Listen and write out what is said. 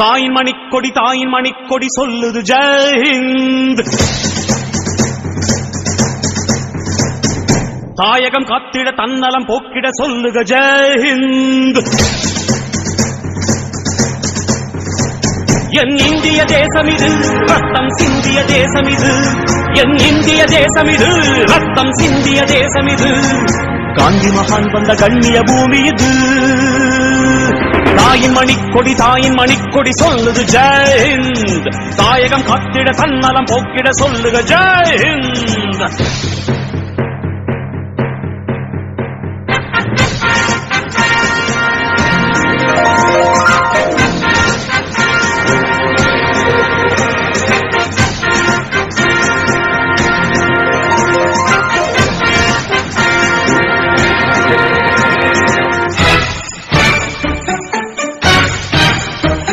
தாயின் மணிக்கொடி சொல்லுது ஜெய் ஹிந்த். தாயகம் காத்திட தன்னலம் போக்கிட சொல்லுக ஜெய் ஹிந்த். என் இந்திய தேசம் இது ரத்தம் சிந்திய தேசம் இது, என் இந்திய தேசம் இது ரத்தம் சிந்திய தேசம் இது, காந்தி மகான் வந்த கண்ணிய பூமி இது. தாயின் மணிக்கொடி சொல்லுது ஜெய் ஹிந்த். தாயகம் காத்திட தன்னலம் போக்கிட சொல்லுக ஜெய் ஹிந்த்.